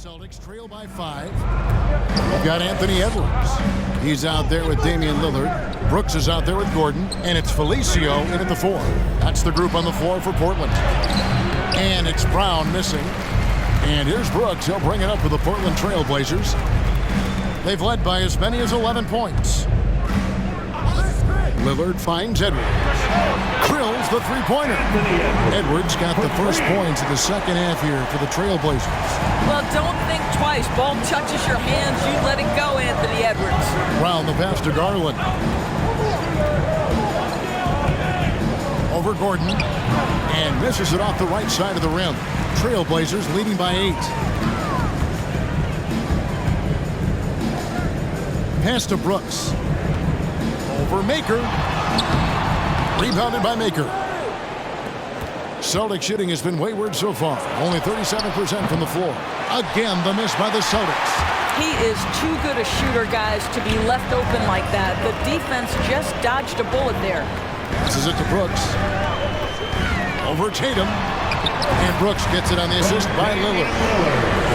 Celtics trail by 5. We've got Anthony Edwards. He's out there with Damian Lillard. Brooks is out there with Gordon. And it's Felicio in at the 4. That's the group on the floor for Portland. And it's Brown missing. And here's Brooks. He'll bring it up for the Portland Trailblazers. They've led by as many as 11 points. Lillard finds Edwards. Drills the three-pointer. Edwards got the first points in the second half here for the Trailblazers. Well, don't think twice. Ball touches your hands, you let it go, Anthony Edwards. Brown the pass to Garland. Over Gordon. And misses it off the right side of the rim. Trailblazers leading by 8. Pass to Brooks. Over Maker. Rebounded by Maker. Celtic shooting has been wayward so far. Only 37% from the floor. Again, the miss by the Celtics. He is too good a shooter, guys, to be left open like that. The defense just dodged a bullet there. Passes it to Brooks. Over Tatum. And Brooks gets it on the assist by Lillard.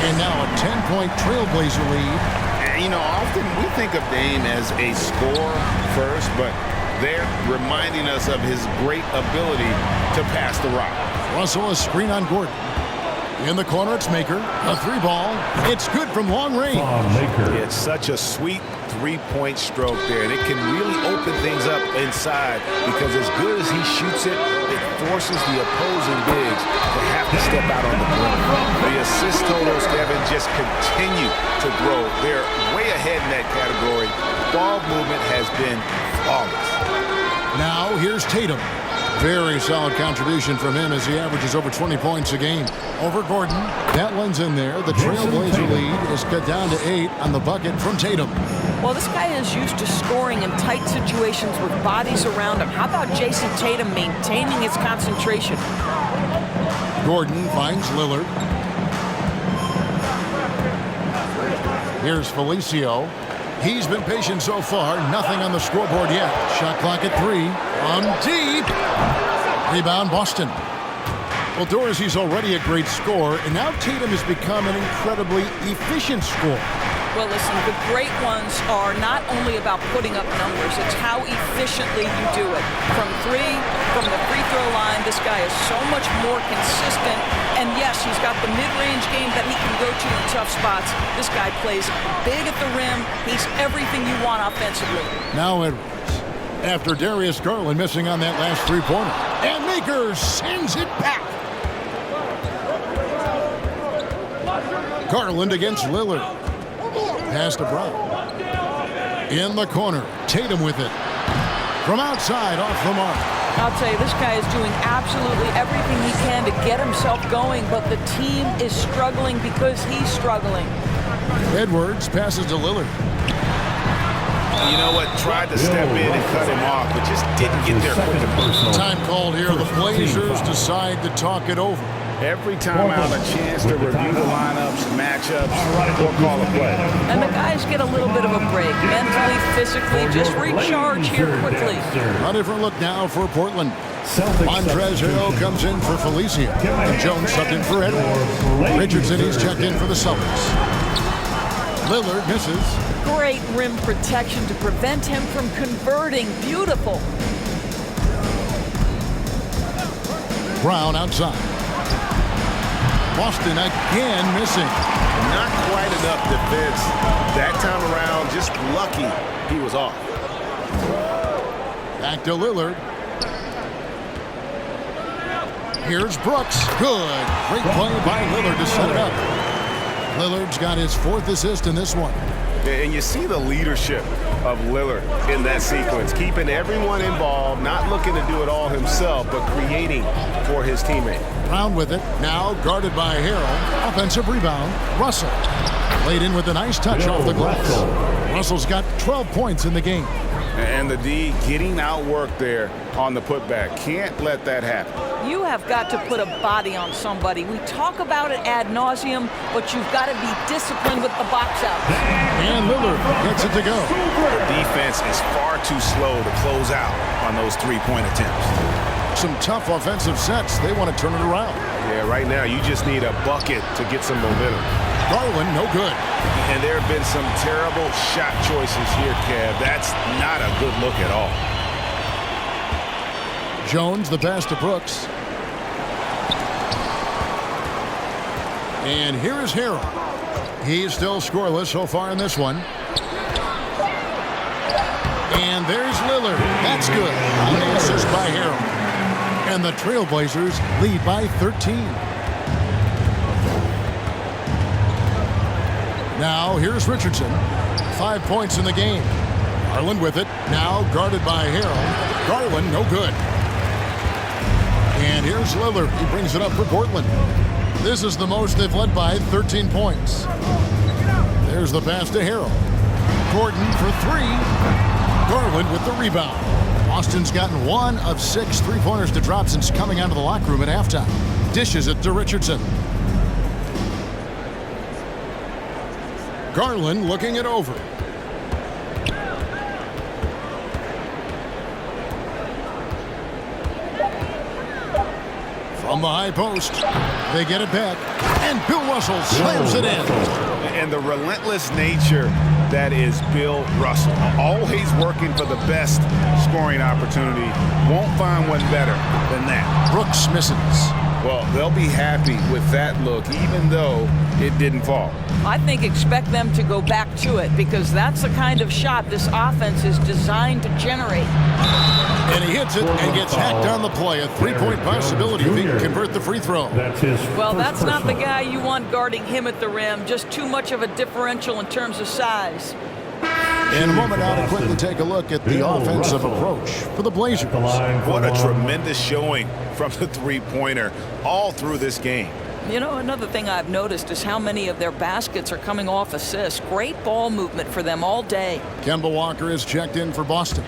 And now a 10-point Trailblazer lead. You know, often we think of Dame as a scorer first, but they're reminding us of his great ability to pass the rock. Russell, a screen on Gordon. In the corner, it's Maker. A 3-ball. It's good from long range. It's such a sweet three-point stroke there, and it can really open things up inside because as good as he shoots it, it forces the opposing bigs to have to step out on the perimeter. The assist totals, Kevin, just continue to grow. They're way ahead in that category. Ball movement has been flawless. Now here's Tatum. Very solid contribution from him as he averages over 20 points a game. Over Gordon. That one's in there. The Trailblazer lead is cut down to 8 on the bucket from Tatum. Well, this guy is used to scoring in tight situations with bodies around him. How about Jayson Tatum maintaining his concentration? Gordon finds Lillard. Here's Felicio. He's been patient so far. Nothing on the scoreboard yet. Shot clock at 3. On deep. Rebound, Boston. Well, Dorsey's already a great scorer, and now Tatum has become an incredibly efficient scorer. Well, listen, the great ones are not only about putting up numbers, it's how efficiently you do it. From 3, from the free throw line, this guy is so much more consistent. And yes, he's got the mid-range game that he can go to in tough spots. This guy plays big at the rim. He's everything you want offensively. Now Edwards. After Darius Garland missing on that last three-pointer. And Maker sends it back. Garland against Lillard. Pass to Brown. In the corner. Tatum with it. From outside, off the mark. I'll tell you, this guy is doing absolutely everything he can to get himself going, but the team is struggling because he's struggling. Edwards passes to Lillard. You know what? Tried to step in and cut him off, but just didn't get there quick enough. Time called here. The Blazers decide to talk it over. Every time out, a chance to review the lineups, matchups, or call a play. And the guys get a little bit of a break. Mentally, physically, just recharge here quickly. A different look now for Portland. Montrezl Harrell comes in for Felicio. And Jones subbed in for Edwards. Richardson, he's checked in for the Celtics. Lillard misses. Great rim protection to prevent him from converting. Beautiful. Brown outside. Boston again missing. Not quite enough defense. That time around, just lucky he was off. Back to Lillard. Here's Brooks. Good. Great play by Lillard to set it up. Lillard's got his 4th assist in this one. And you see the leadership of Lillard in that sequence, keeping everyone involved, not looking to do it all himself, but creating for his teammate. Brown with it, now guarded by Harrell. Offensive rebound, Russell. Laid in with a nice touch off the glass. Russell's got 12 points in the game. And the D getting outworked there on the putback. Can't let that happen. You have got to put a body on somebody. We talk about it ad nauseum, but you've got to be disciplined with the box out. And Lillard gets it to go. The defense is far too slow to close out on those three-point attempts. Some tough offensive sets. They want to turn it around. Yeah, right now you just need a bucket to get some momentum. Garland, no good. And there have been some terrible shot choices here, Kev. That's not a good look at all. Jones, the pass to Brooks. And here is Harrell. He's still scoreless so far in this one. And there's Lillard. That's good. On the assist by Harrell. And the Trailblazers lead by 13. Now here's Richardson. 5 points in the game. Garland with it. Now guarded by Harrell. Garland, no good. And here's Lillard. He brings it up for Portland. This is the most they've led by, 13 points. There's the pass to Harrell. Gordon for three. Garland with the rebound. Austin's gotten 1 of 6 three-pointers to drop since coming out of the locker room at halftime. Dishes it to Richardson. Garland looking it over. From the high post, they get it back, and Bill Russell slams it in. And the relentless nature that is Bill Russell. Always working for the best scoring opportunity. Won't find one better than that. Brooks misses. Well, they'll be happy with that look, even though it didn't fall. I think expect them to go back to it because that's the kind of shot this offense is designed to generate. And he hits it and gets hacked on the play. A three-point possibility if he can convert the free throw. Well, that's not the guy you want guarding him at the rim. Just too much of a differential in terms of size. In a moment now to quickly take a look at the offensive approach for the Blazers. What a tremendous showing from the three-pointer all through this game. You know, another thing I've noticed is how many of their baskets are coming off assists. Great ball movement for them all day. Kemba Walker is checked in for Boston.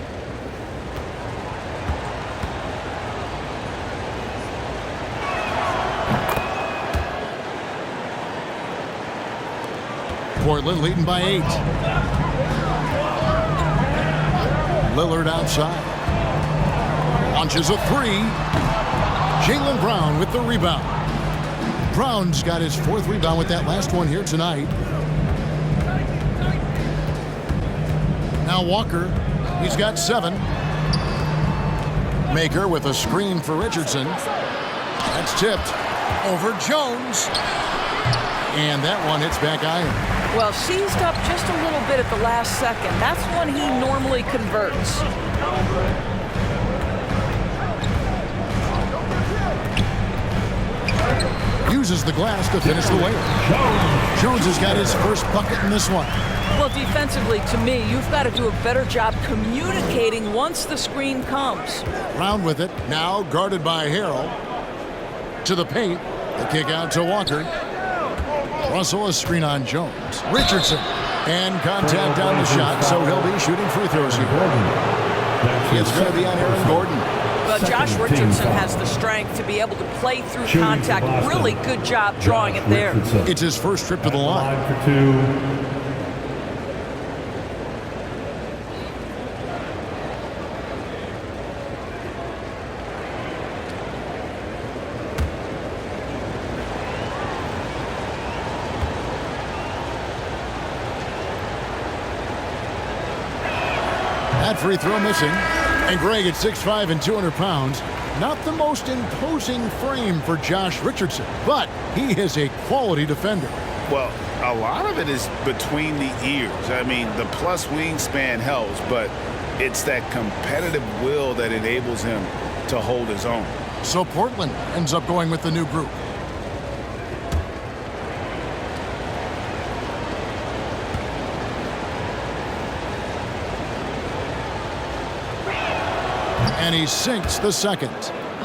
Portland leading by 8. Lillard outside. Launches a three. Jaylen Brown with the rebound. Brown's got his 4th rebound with that last one here tonight. Now Walker, he's got 7. Maker with a screen for Richardson. That's tipped over Jones. And that one hits back iron. Well, seized up just a little bit at the last second. That's when he normally converts. Uses the glass to finish the layup. Jones has got his first bucket in this one. Well, defensively, to me, you've got to do a better job communicating once the screen comes. Brown with it, now guarded by Harrell. To the paint, the kick out to Walker. Russell, a screen on Jones. Richardson, and contact on the shot, so he'll be shooting free throws here. It's going to be on Aaron Gordon. But Josh Richardson has the strength to be able to play through contact. Really good job drawing it there. It's his first trip to the line. For 2. That free throw missing. And Greg at 6'5" and 200 pounds. Not the most imposing frame for Josh Richardson, but he is a quality defender. Well, a lot of it is between the ears. I mean, the plus wingspan helps, but it's that competitive will that enables him to hold his own. So Portland ends up going with the new group. And he sinks the second.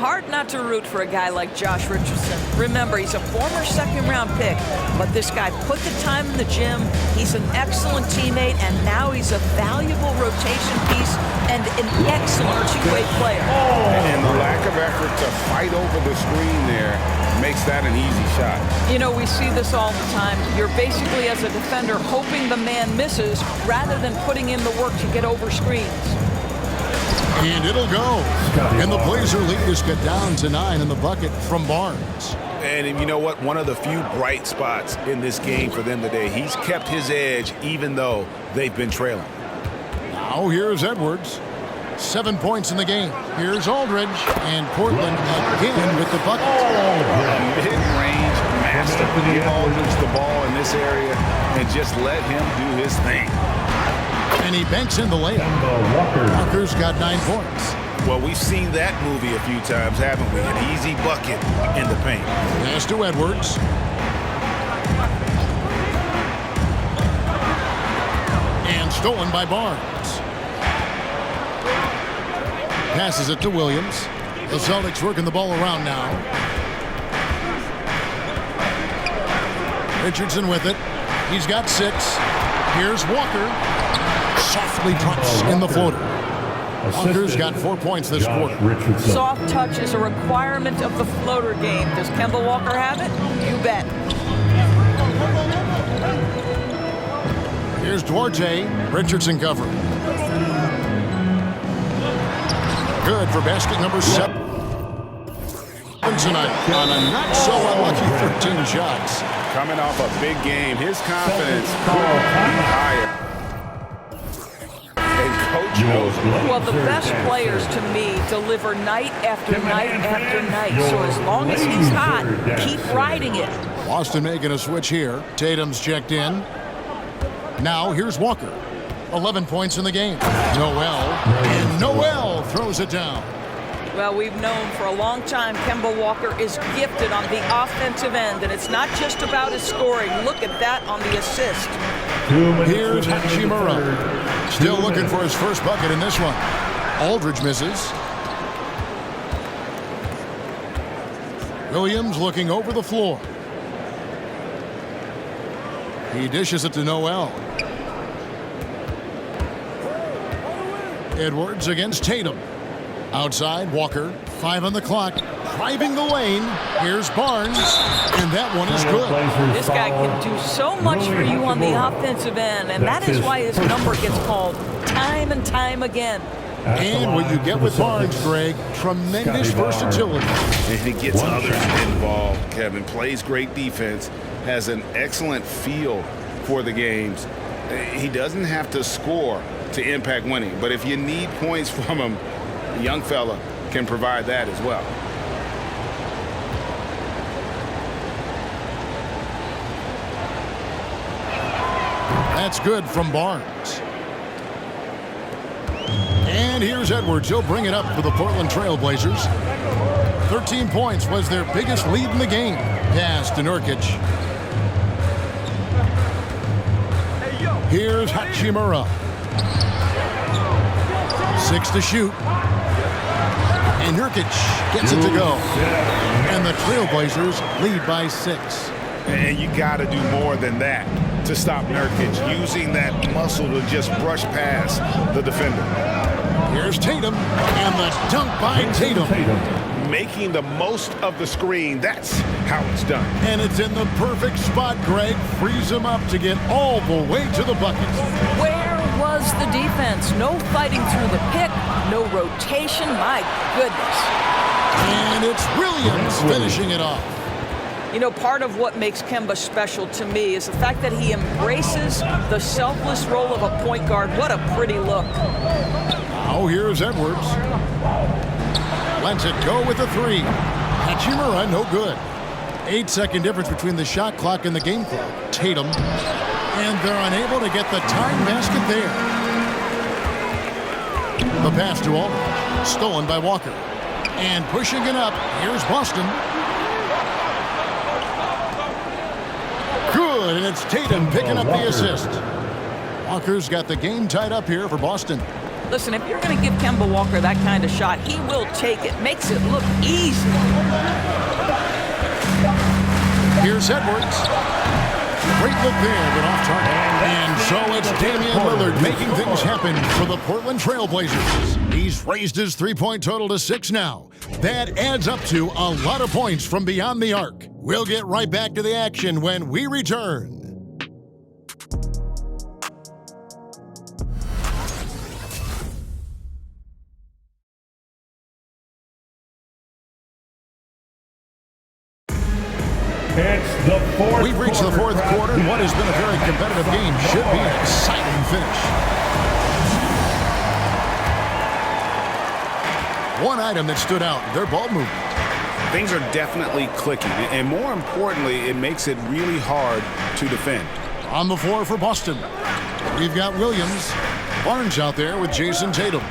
Hard not to root for a guy like Josh Richardson. Remember, he's a former second-round pick, but this guy put the time in the gym. He's an excellent teammate, and now he's a valuable rotation piece and an excellent two-way player. And the lack of effort to fight over the screen there makes that an easy shot. You know, we see this all the time. You're basically, as a defender, hoping the man misses rather than putting in the work to get over screens. And it'll go. And the Blazer lead is cut down to 9 in the bucket from Barnes. And you know what? One of the few bright spots in this game for them today. He's kept his edge even though they've been trailing. Now here's Edwards. 7 points in the game. Here's Aldridge. And Portland again with the bucket. Mid-range master. Give Aldridge the ball in this area and just let him do his thing. And he banks in the layup. Walker's got 9 points. Well, we've seen that movie a few times, haven't we? An easy bucket in the paint. Pass to Edwards. And stolen by Barnes. Passes it to Williams. The Celtics working the ball around now. Richardson with it. He's got 6. Here's Walker. Softly drops in the floater. Walker's got 4 points this quarter. Soft touch is a requirement of the floater game. Does Kemba Walker have it? You bet. Here's Duarte. Richardson covering. Good for basket number 7. Tonight on a not so unlucky 13 shots. Coming off a big game, his confidence could be higher. Well, the best players to me deliver night after night after night. So as long as he's hot, keep riding it. Boston making a switch here. Tatum's checked in. Now here's Walker. 11 points in the game. And Noel throws it down. Well, we've known for a long time Kemba Walker is gifted on the offensive end, and it's not just about his scoring. Look at that on the assist. Here's Hachimura. Still looking for his first bucket in this one. Aldridge misses. Williams looking over the floor. He dishes it to Noel. Edwards against Tatum. Outside, Walker. 5 on the clock. Driving the lane. Here's Barnes. And that one is good. This guy can do so much for you on the offensive end, and that is why his number gets called time and time again. And what you get with Barnes, Greg, tremendous versatility. And he gets others involved, Kevin. Plays great defense. Has an excellent feel for the games. He doesn't have to score to impact winning. But if you need points from him, the young fella can provide that as well. That's good from Barnes. And here's Edwards. He'll bring it up for the Portland Trailblazers. 13 points was their biggest lead in the game. Pass to Nurkic. Here's Hachimura. 6 to shoot. And Nurkic gets it to go. And the Trailblazers lead by 6. And you got to do more than that to stop Nurkic, using that muscle to just brush past the defender. Here's Tatum, and the dunk by Tatum. Making the most of the screen, that's how it's done. And it's in the perfect spot, Greg. Frees him up to get all the way to the bucket. Where was the defense? No fighting through the pick, no rotation, my goodness. And it's Williams finishing it off. You know, part of what makes Kemba special to me is the fact that he embraces the selfless role of a point guard. What a pretty look. Now here's Edwards. Lets it go with a 3. Hachimura, no good. 8-second difference between the shot clock and the game clock. Tatum. And they're unable to get the time basket there. The pass to Aldridge. Stolen by Walker. And pushing it up, here's Boston. Good, and it's Tatum picking up the assist. Walker's got the game tied up here for Boston. Listen, if you're going to give Kemba Walker that kind of shot, he will take it. Makes it look easy. Here's Edwards. Great look there, but off target. And so it's Damian Lillard making things happen for the Portland Trailblazers. He's raised his three-point total to 6 now. That adds up to a lot of points from beyond the arc. We'll get right back to the action when we return. We've reached the fourth quarter. What has been a very competitive game should be an exciting finish. One item that stood out, their ball movement. Things are definitely clicking, and more importantly, it makes it really hard to defend. On the floor for Boston, we've got Williams. Barnes out there with Jayson Tatum.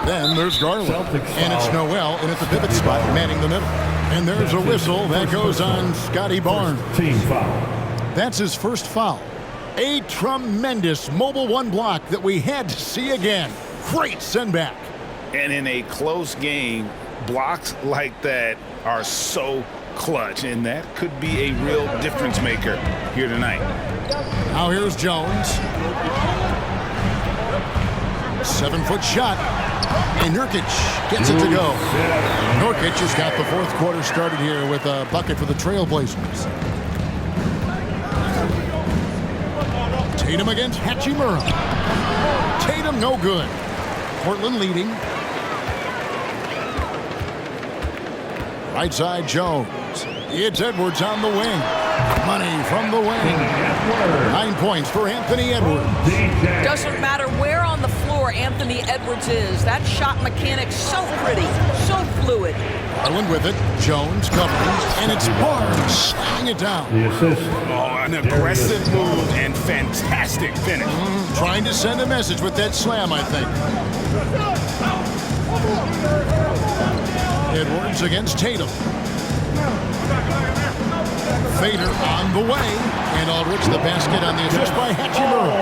Then there's Garland. And it's Noel in at the pivot spot, manning the middle. And there's a whistle that goes on Scotty Barnes. Team foul. That's his first foul. A tremendous mobile one block that we had to see again. Great send back. And in a close game, blocks like that are so clutch, and that could be a real difference maker here tonight. Now here's Jones. 7-foot shot. And Nurkic gets it to go. Nurkic has got the fourth quarter started here with a bucket for the Trailblazers. Tatum against Hachimura. Tatum no good. Portland leading. Right side Jones. It's Edwards on the wing. Money from the wing. 9 points for Anthony Edwards. Doesn't matter where on the floor Anthony Edwards is. That shot mechanic's so pretty, so fluid. Garland with it. Jones covering. And it's Barnes slamming it down. The assist. Oh, an aggressive move and fantastic finish. Trying to send a message with that slam, I think. Edwards against Tatum. Fader on the way. And Aldridge the basket on the assist by Hachimura.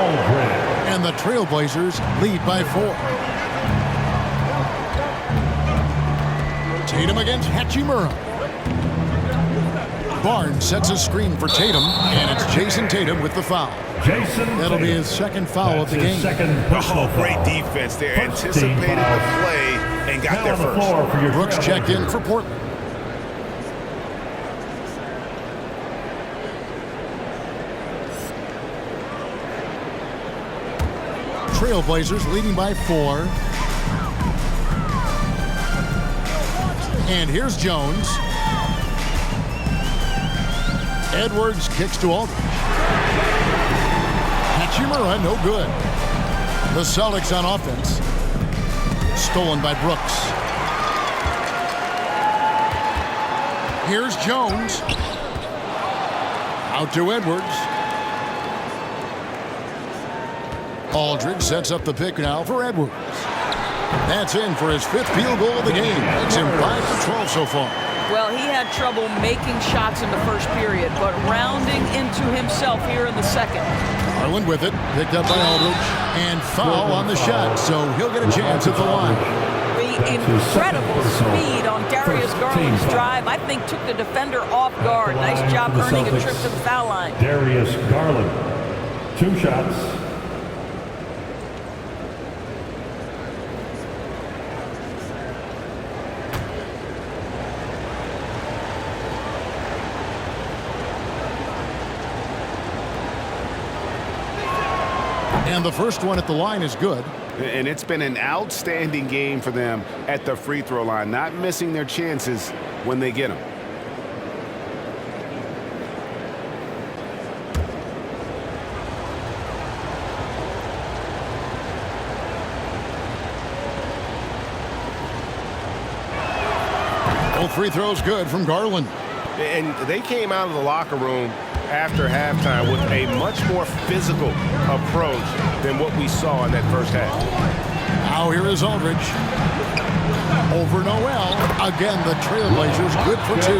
And the Trailblazers lead by 4. Tatum against Hachimura. Barnes sets a screen for Tatum. And it's Jayson Tatum with the foul. That'll be his second foul of the game. Oh, great defense there. Anticipated the play and got there first. Brooks checked in for Portland. Trailblazers leading by 4. And here's Jones. Edwards kicks to Aldridge. Hachimura no good. The Celtics on offense. Stolen by Brooks. Here's Jones. Out to Edwards. Aldridge sets up the pick now for Edwards. That's in for his 5th field goal of the game. Makes him 5 for 12 so far. Well, he had trouble making shots in the first period, but rounding into himself here in the second. Garland with it. Picked up by Aldridge. And foul on the shot, so he'll get a chance at the line. The incredible speed on Darius Garland's drive, I think, took the defender off guard. Nice job earning a trip to the foul line. Darius Garland. 2 shots. And the first one at the line is good. And it's been an outstanding game for them at the free throw line, not missing their chances when they get them. Both free throws good from Garland. And they came out of the locker room after halftime with a much more physical approach than what we saw in that first half. Now here is Aldridge. Over Noel. Again, the Trailblazers good for 2.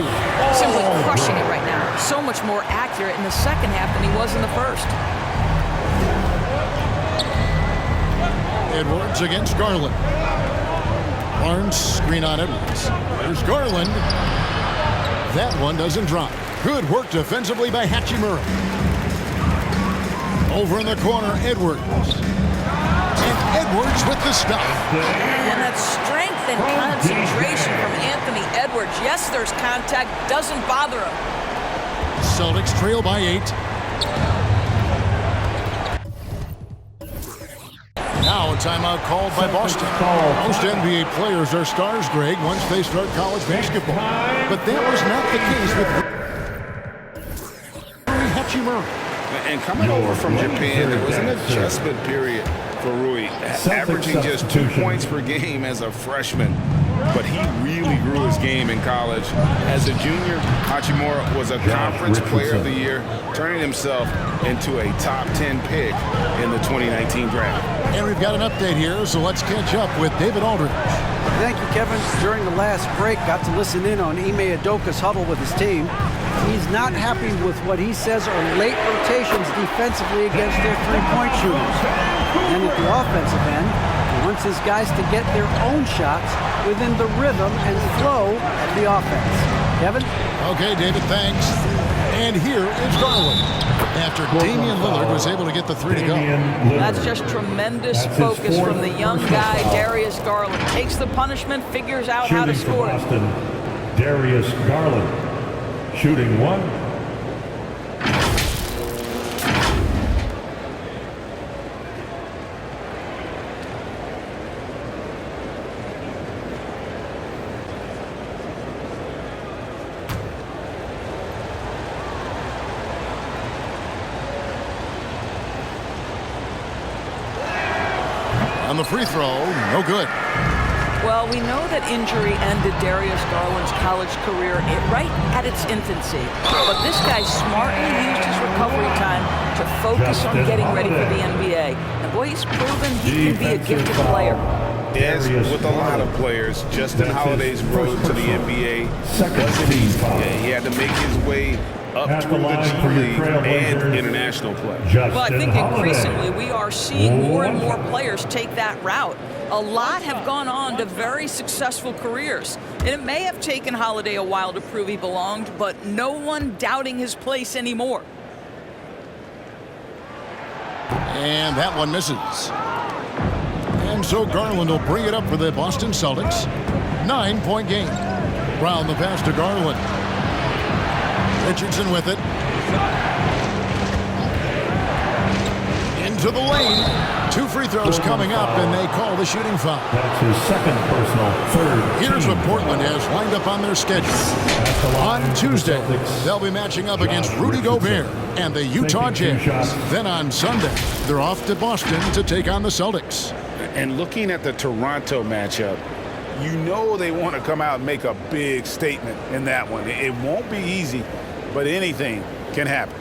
Simply crushing it right now. So much more accurate in the second half than he was in the first. Edwards against Garland. Barnes screen on Edwards. There's Garland. That one doesn't drop. Good work defensively by Hachimura. Over in the corner, Edwards. And Edwards with the stop. And that strength and concentration from Anthony Edwards. Yes, there's contact. Doesn't bother him. Celtics trail by 8. Now a timeout called by Boston. Most NBA players are stars, Greg, once they start college basketball. But that was not the case with... Hachimura. And coming over from Japan, there was an adjustment period for Rui, averaging just 2 points per game as a freshman. But he really grew his game in college. As a junior, Hachimura was a conference player of the year, turning himself into a top 10 pick in the 2019 draft. And we've got an update here, so let's catch up with David Aldridge. Thank you, Kevin. During the last break, got to listen in on Ime Udoka's huddle with his team. He's not happy with what he says are late rotations defensively against their three-point shooters. And at the offensive end, he wants his guys to get their own shots within the rhythm and flow of the offense. Kevin? Okay, David, thanks. And here is Garland. After Damian Lillard was able to get the three to go. That's just tremendous focus from the young guy, Darius Garland. Takes the punishment, figures out how to score it. Darius Garland. Shooting 1. On the free throw, no good. Well, we know that injury ended Darius Garland's college career right at its infancy. But this guy smartly used his recovery time to focus on getting ready for the NBA. And boy, he's proven he can be a gifted player. As with a lot of players, Justin Holiday's road to the NBA wasn't easy. He had to make his way up through the G League and international play. Well, I think increasingly we are seeing more and more players take that route. A lot have gone on to very successful careers. And it may have taken Holiday a while to prove he belonged, but no one doubting his place anymore. And that one misses. And so Garland will bring it up for the Boston Celtics. 9-point game. Brown the pass to Garland. Richardson with it. Into the lane. 2 free throws coming up, and they call the shooting foul. That's his second personal, third. Here's what Portland has lined up on their schedule. On Tuesday, they'll be matching up against Rudy Gobert and the Utah Jazz. Then on Sunday, they're off to Boston to take on the Celtics. And looking at the Toronto matchup, you know they want to come out and make a big statement in that one. It won't be easy, but anything can happen.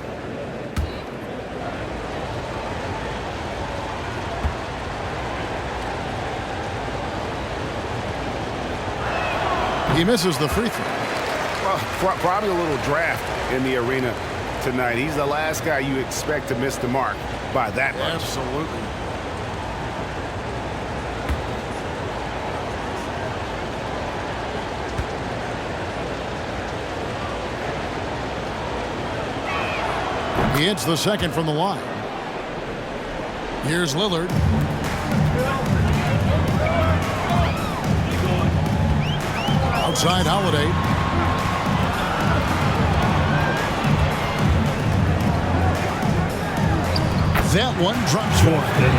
He misses the free throw. Well, probably a little draft in the arena tonight. He's the last guy you expect to miss the mark by that much. Absolutely. He hits the second from the line. Here's Lillard. Outside Holiday. That one drops for him.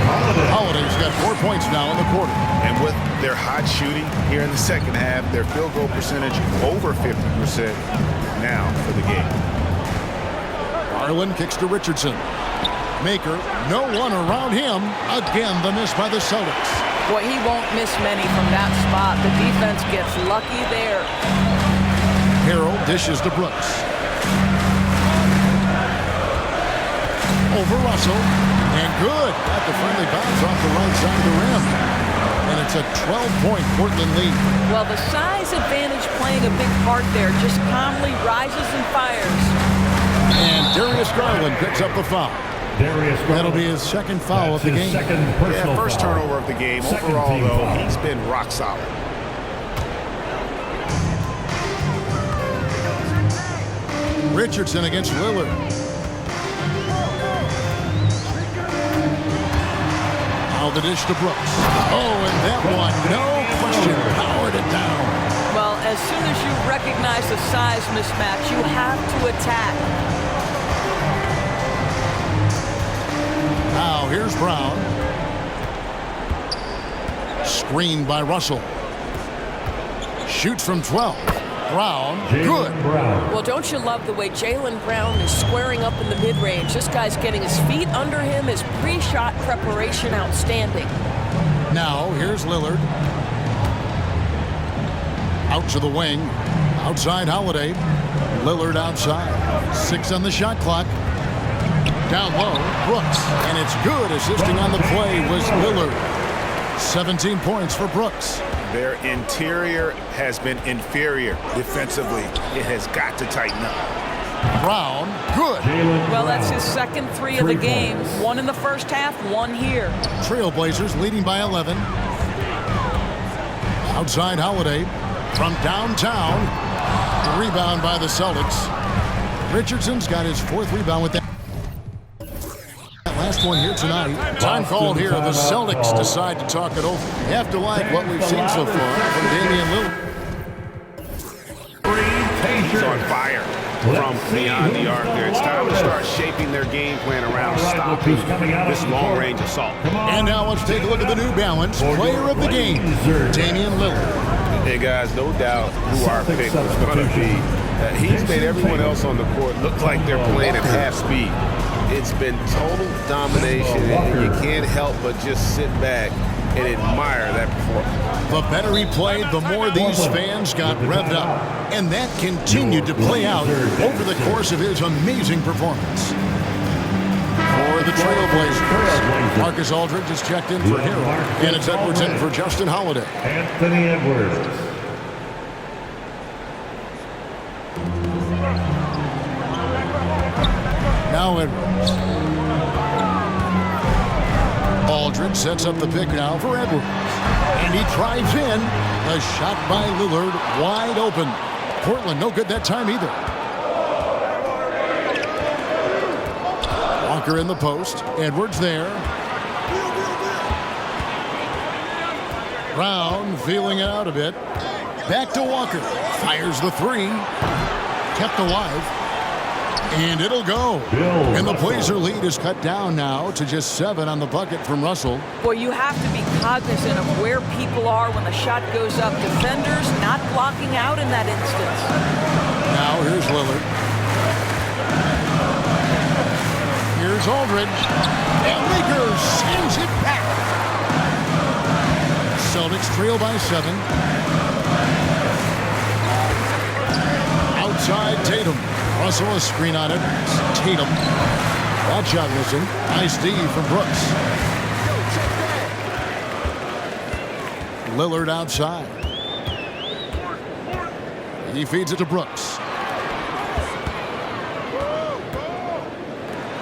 Holiday's got 4 points now in the quarter. And with their hot shooting here in the second half, their field goal percentage over 50% now for the game. Garland kicks to Richardson. Maker, no one around him. Again, the miss by the Celtics. Boy, he won't miss many from that spot. The defense gets lucky there. Harold dishes to Brooks. Over Russell. And good. Got the friendly bounce off the right side of the rim. And it's a 12-point Portland lead. Well, the size advantage playing a big part there. Just calmly rises and fires. And Darius Garland picks up the foul. That'll be his second foul of the game. First turnover of the game. Overall, though, he's been rock solid. Richardson against Lillard. Now the dish to Brooks. Oh, and that one, no question, powered it down. Well, as soon as you recognize the size mismatch, you have to attack. Now here's Brown. Screened by Russell. Shoots from 12. Brown, Jaylen good. Brown. Well, don't you love the way Jaylen Brown is squaring up in the mid-range? This guy's getting his feet under him, his pre-shot preparation outstanding. Now, here's Lillard. Out to the wing. Outside Holiday. Lillard outside. 6 on the shot clock. Down low, Brooks. And it's good. Assisting on the play was Lillard. 17 points for Brooks. Their interior has been inferior defensively. It has got to tighten up. Brown, good. Well, that's his second 3 of the game. 1 in the first half, 1 here. Trailblazers leading by 11. Outside Holiday from downtown. The rebound by the Celtics. Richardson's got his 4th rebound with that last one here tonight. Time called here. The Celtics decide to talk it over. You have to like what we've seen so far from Damian Lillard. He's on fire from beyond the arc there. It's time to start shaping their game plan around stopping this long-range assault. And now let's take a look at the New Balance player of the game, Damian Lillard. Hey, guys, no doubt who our pick was going to be. He's made everyone else on the court look like they're playing at half speed. It's been total domination, and you can't help but just sit back and admire that performance. The better he played, the more these fans got revved up. And that continued to play out over the course of his amazing performance. For the Trailblazers, Marcus Aldridge is checked in for Hero, and it's Edwards in for Justin Holiday. Anthony Edwards. Now Edwards. Aldridge sets up the pick now for Edwards. And he drives in. A shot by Lillard, wide open. Portland no good that time either. Walker in the post. Edwards there. Brown feeling it out a bit. Back to Walker. Fires the 3. Kept alive. And it'll go. And the Blazer lead is cut down now to just 7 on the bucket from Russell. Boy, you have to be cognizant of where people are when the shot goes up. Defenders not blocking out in that instance. Now here's Lillard. Here's Aldridge. And Lakers sends it back. Celtics trail by 7. Outside Tatum. Russell a screen on it. Tatum. That shot missing. Nice D from Brooks. Lillard outside. He feeds it to Brooks.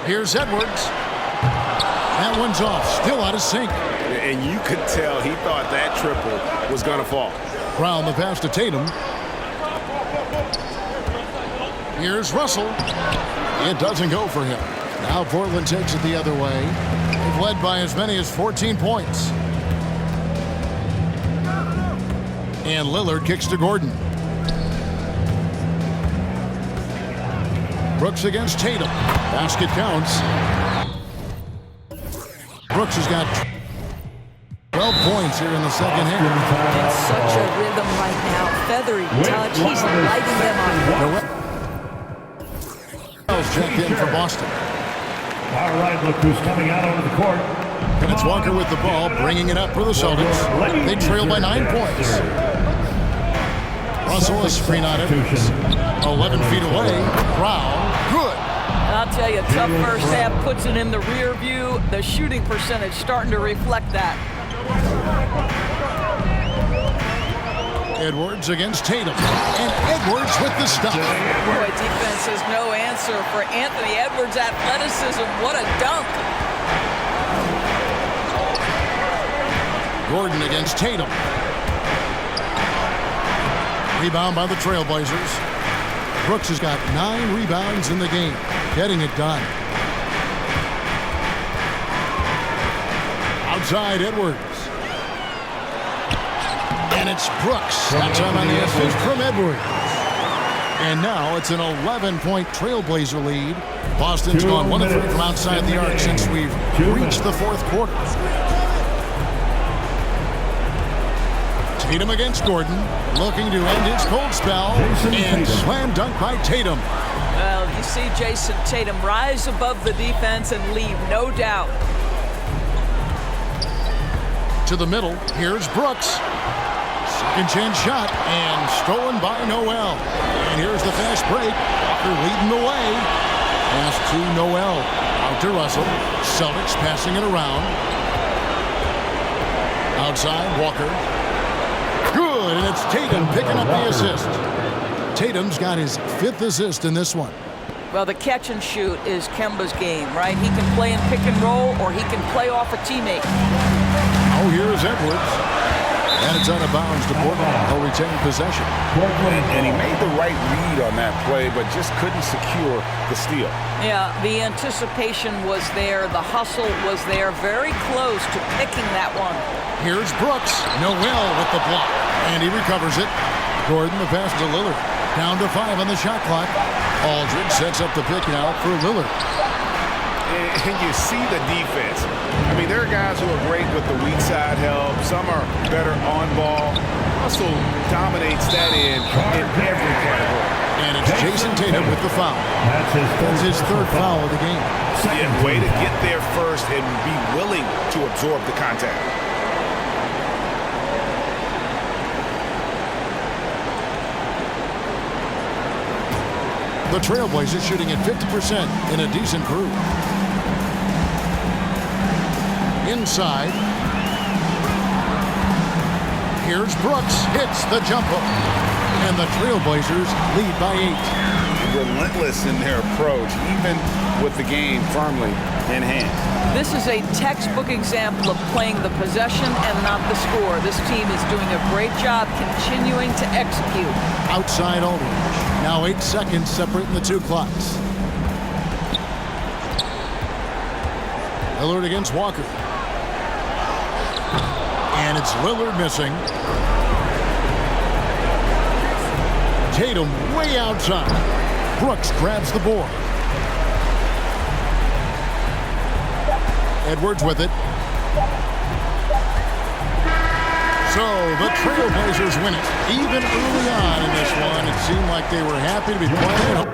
Here's Edwards. That one's off. Still out of sync. And you could tell he thought that triple was going to fall. Brown the pass to Tatum. Here's Russell. It doesn't go for him. Now Portland takes it the other way. They've led by as many as 14 points. And Lillard kicks to Gordon. Brooks against Tatum. Basket counts. Brooks has got 12 points here in the second half. In such a rhythm right now. Feathery touch. He's lighting them on. Checked in for Boston. All right, look who's coming out onto the court. And it's Walker with the ball, bringing it up for the Celtics. They trail by 9 points. Russell a screen on it. 11 feet away. Brown, good. And I'll tell you, tough first half puts it in the rear view. The shooting percentage starting to reflect that. Edwards against Tatum. And Edwards with the stop. Boy, defense has no answer for Anthony Edwards' athleticism. What a dunk. Gordon against Tatum. Rebound by the Trailblazers. Brooks has got 9 rebounds in the game. Getting it done. Outside Edwards. And it's Brooks. That time on the assist from Edwards. And now it's an 11-point Trailblazer lead. Boston's gone 1 of 3 from outside the arc since we've reached the 4th quarter. Tatum against Gordon, looking to end his cold spell, Jayson and Tatum. slam dunk by Tatum. Well, you see Jayson Tatum rise above the defense and leave no doubt. To the middle, here's Brooks. Second chance shot, and stolen by Noel. And here's the fast break. Walker leading the way. Pass to Noel. Out to Russell. Celtics passing it around. Outside, Walker. Good, and it's Tatum picking up the assist. Tatum's got his 5th assist in this one. Well, the catch and shoot is Kemba's game, right? He can play in pick and roll, or he can play off a teammate. Oh, here's Edwards. And it's out of bounds to Portland. He'll retain possession. And he made the right read on that play, but just couldn't secure the steal. Yeah, the anticipation was there. The hustle was there. Very close to picking that one. Here's Brooks. Noel with the block. And he recovers it. Gordon the pass to Lillard. Down to 5 on the shot clock. Aldridge sets up the pick now for Lillard. And you see the defense. I mean, there are guys who are great with the weak side help. Some are better on ball. Russell dominates that in every category. And it's Jayson Tatum with the foul. That's his third foul of the game. Yeah, way to get there first and be willing to absorb the contact. The Trailblazers shooting at 50% in a decent group. Inside. Here's Brooks. Hits the jump hook. And the Trailblazers lead by 8. Relentless in their approach, even with the game firmly in hand. This is a textbook example of playing the possession and not the score. This team is doing a great job continuing to execute. Outside Aldridge. Now 8 seconds separating the two clocks. Lillard against Walker. And it's Lillard missing. Tatum way outside. Brooks grabs the board. Edwards with it. So the Trailblazers win it. Even early on in this one, it seemed like they were happy to be playing.